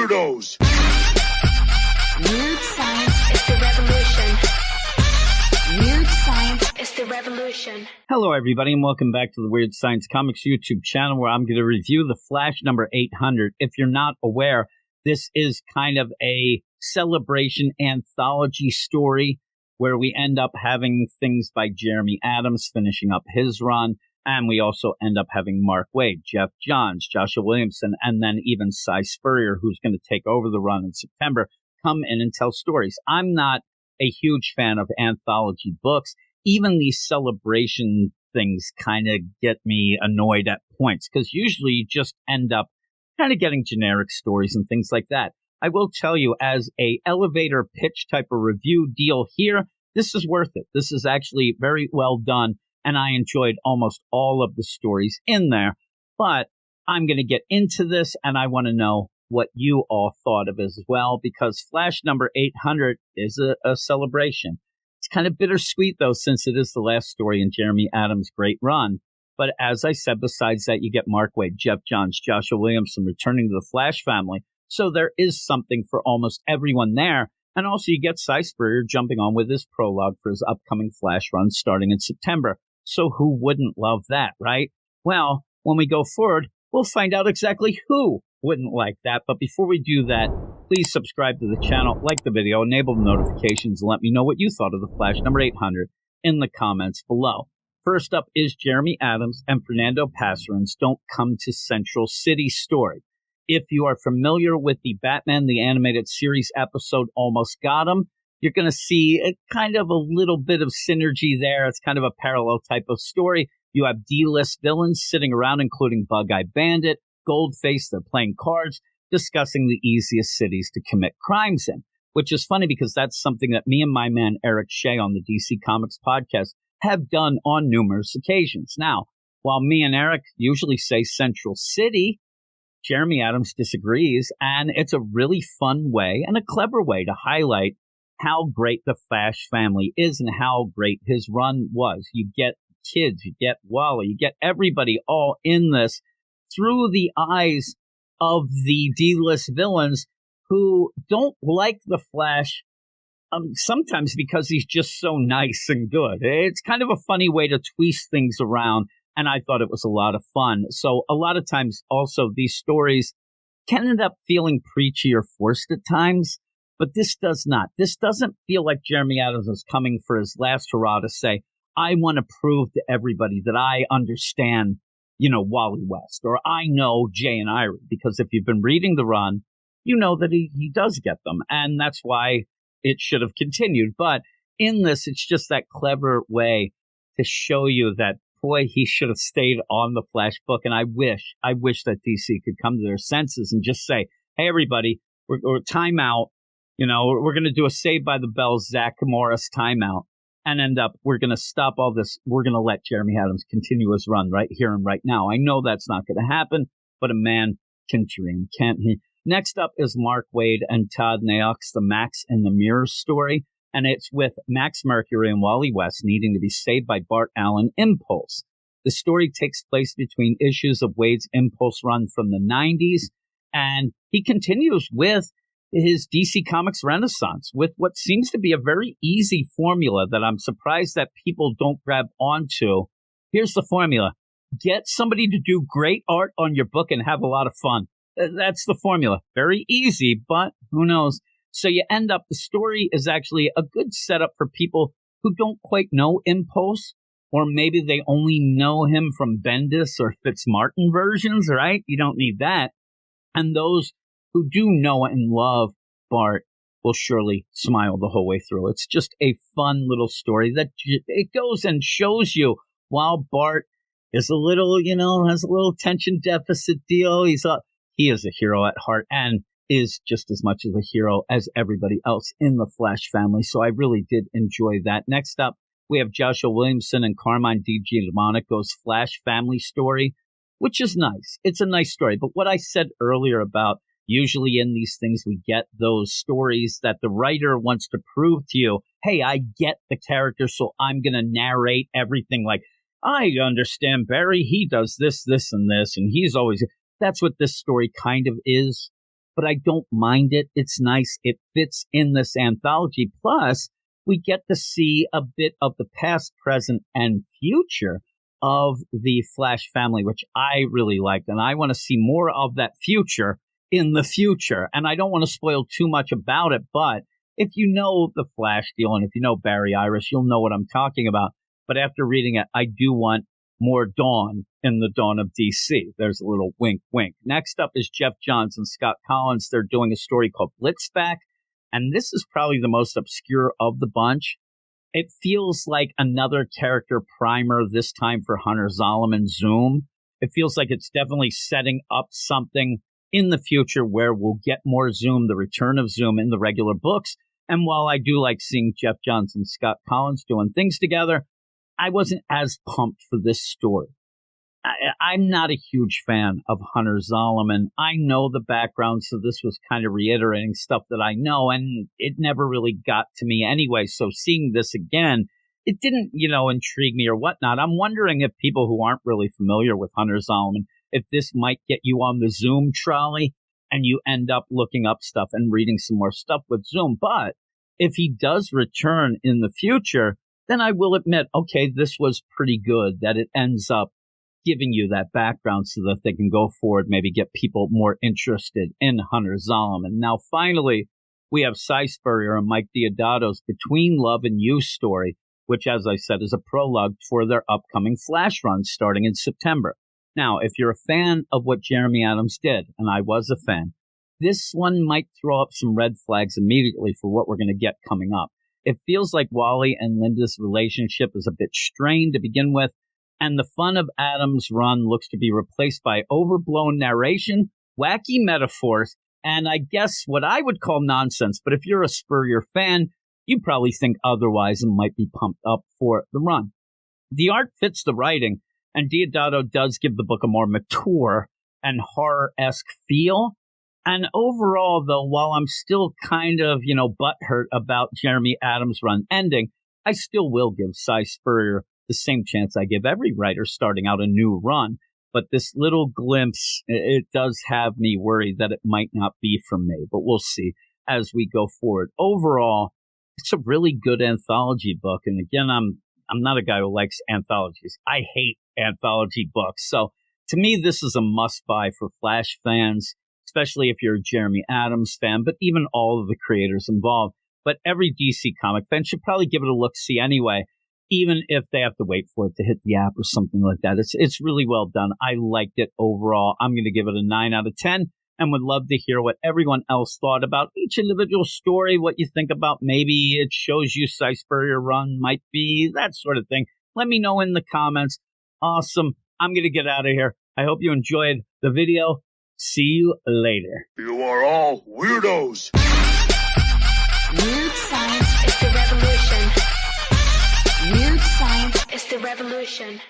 weirdos. Weird science is the revolution. Weird science is the revolution. Hello, everybody, and welcome back to the Weird Science Comics YouTube channel, where I'm going to review The Flash number 800. If you're not aware, this is kind of a celebration anthology story where we end up having things by Jeremy Adams finishing up his run, and we also end up having Mark Waid, Jeff Johns, Joshua Williamson, and then even Cy Spurrier, who's going to take over the run in September, come in and tell stories. I'm not a huge fan of anthology books. Even these celebration things kind of get me annoyed at points, because usually you just end up kind of getting generic stories and things like that. I will tell you, as a elevator pitch type of review deal here, this is worth it. This is actually very well done, and I enjoyed almost all of the stories in there. But I'm going to get into this, and I want to know what you all thought of it as well, because Flash number 800 is a celebration. It's kind of bittersweet, though, since it is the last story in Jeremy Adams' great run. But as I said, besides that, you get Mark Waid, Jeff Johns, Joshua Williamson returning to the Flash family. So there is something for almost everyone there. And also you get Cy Spurrier jumping on with his prologue for his upcoming Flash run starting in September. So who wouldn't love that, right? Well, when we go forward, we'll find out exactly who wouldn't like that. But before we do that, please subscribe to the channel, like the video, enable the notifications, and let me know what you thought of the Flash number 800 in the comments below. First up is Jeremy Adams and Fernando Pasarin's Don't Come to Central City story. If you are familiar with the Batman the Animated Series episode Almost Got Him, you're going to see a kind of a little bit of synergy there. It's kind of a parallel type of story. You have D-list villains sitting around, including Bug-Eye Bandit, Goldface. They're playing cards, discussing the easiest cities to commit crimes in, which is funny because that's something that me and my man Eric Shea on the DC Comics podcast have done on numerous occasions. Now, while me and Eric usually say Central City, Jeremy Adams disagrees, and it's a really fun way and a clever way to highlight how great the Flash family is and how great his run was. You get kids, you get Wally, you get everybody all in this through the eyes of the D-list villains who don't like the Flash sometimes because he's just so nice and good. It's kind of a funny way to twist things around, and I thought it was a lot of fun. So a lot of times also these stories can end up feeling preachy or forced at times, but this does not. This doesn't feel like Jeremy Adams is coming for his last hurrah to say, I want to prove to everybody that I understand, Wally West, or I know Jay and Irie, because if you've been reading the run, you know that he does get them, and that's why it should have continued. But in this, it's just that clever way to show you that, boy, he should have stayed on the Flash book. And I wish that DC could come to their senses and just say, hey, everybody, we're time out. We're going to do a Saved by the Bell Zach Morris timeout and we're going to stop all this. We're going to let Jeremy Adams continue his run right here and right now. I know that's not going to happen, but a man can dream, can't he? Next up is Mark Waid and Todd Naox, the Max and the Mirror story. And it's with Max Mercury and Wally West needing to be saved by Bart Allen Impulse. The story takes place between issues of Wade's Impulse run from the 90s, and he continues with his DC Comics renaissance with what seems to be a very easy formula that I'm surprised that people don't grab onto. Here's the formula. Get somebody to do great art on your book and have a lot of fun. That's the formula. Very easy, but who knows? So you end up, the story is actually a good setup for people who don't quite know Impulse, or maybe they only know him from Bendis or Fitzmartin versions, right? You don't need that. And those who do know and love Bart will surely smile the whole way through. It's just a fun little story that it goes and shows you while Bart is a little, has a little attention deficit deal. He is a hero at heart and is just as much of a hero as everybody else in the Flash family. So I really did enjoy that. Next up, we have Joshua Williamson and Carmine DiGiandomenico's Flash family story, which is nice. It's a nice story. But what I said earlier about usually in these things, we get those stories that the writer wants to prove to you, hey, I get the character, so I'm going to narrate everything like, I understand Barry, he does this, this, and this, and he's always... That's what this story kind of is. but I don't mind it. It's nice. It fits in this anthology. Plus, we get to see a bit of the past, present, and future of the Flash family, which I really liked. And I want to see more of that future in the future. And I don't want to spoil too much about it, but if you know the Flash deal and if you know Barry Irish, you'll know what I'm talking about. But after reading it, I do want more Dawn in the Dawn of DC. There's a little wink, wink. Next up is Jeff Johns and Scott Collins. They're doing a story called Blitzback. And this is probably the most obscure of the bunch. It feels like another character primer, this time for Hunter Zolomon Zoom. It feels like it's definitely setting up something in the future where we'll get more Zoom, the return of Zoom in the regular books. And while I do like seeing Jeff Johns and Scott Collins doing things together, I wasn't as pumped for this story. I'm not a huge fan of Hunter Zolomon. I know the background, so this was kind of reiterating stuff that I know, and it never really got to me anyway. So seeing this again, it didn't, intrigue me or whatnot. I'm wondering if people who aren't really familiar with Hunter Zolomon, if this might get you on the Zoom trolley and you end up looking up stuff and reading some more stuff with Zoom. But if he does return in the future, then I will admit, okay, this was pretty good, that it ends up giving you that background so that they can go forward, maybe get people more interested in Hunter Zolomon. Now, finally, we have Cy Spurrier and Mike Deodato's Between Love and You story, which, as I said, is a prologue for their upcoming Flash run starting in September. Now, if you're a fan of what Jeremy Adams did, and I was a fan, this one might throw up some red flags immediately for what we're going to get coming up. It feels like Wally and Linda's relationship is a bit strained to begin with, and the fun of Adams' run looks to be replaced by overblown narration, wacky metaphors, and I guess what I would call nonsense. But if you're a Spurrier fan, you probably think otherwise and might be pumped up for the run. The art fits the writing, and Deodato does give the book a more mature and horror-esque feel. And overall, though, while I'm still kind of, butthurt about Jeremy Adams' run ending, I still will give Cy Spurrier the same chance I give every writer starting out a new run. But this little glimpse, it does have me worried that it might not be for me. But we'll see as we go forward. Overall, it's a really good anthology book. And again, I'm not a guy who likes anthologies. I hate anthology books. So to me, this is a must-buy for Flash fans, especially if you're a Jeremy Adams fan, but even all of the creators involved. But every DC comic fan should probably give it a look-see anyway, even if they have to wait for it to hit the app or something like that. It's really well done. I liked it overall. I'm going to give it a 9 out of 10 and would love to hear what everyone else thought about each individual story, what you think about maybe it shows you Cy Spurrier run might be, that sort of thing. Let me know in the comments. Awesome. I'm going to get out of here. I hope you enjoyed the video. See you later. You are all weirdos. Weird science is the revolution. Weird science is the revolution.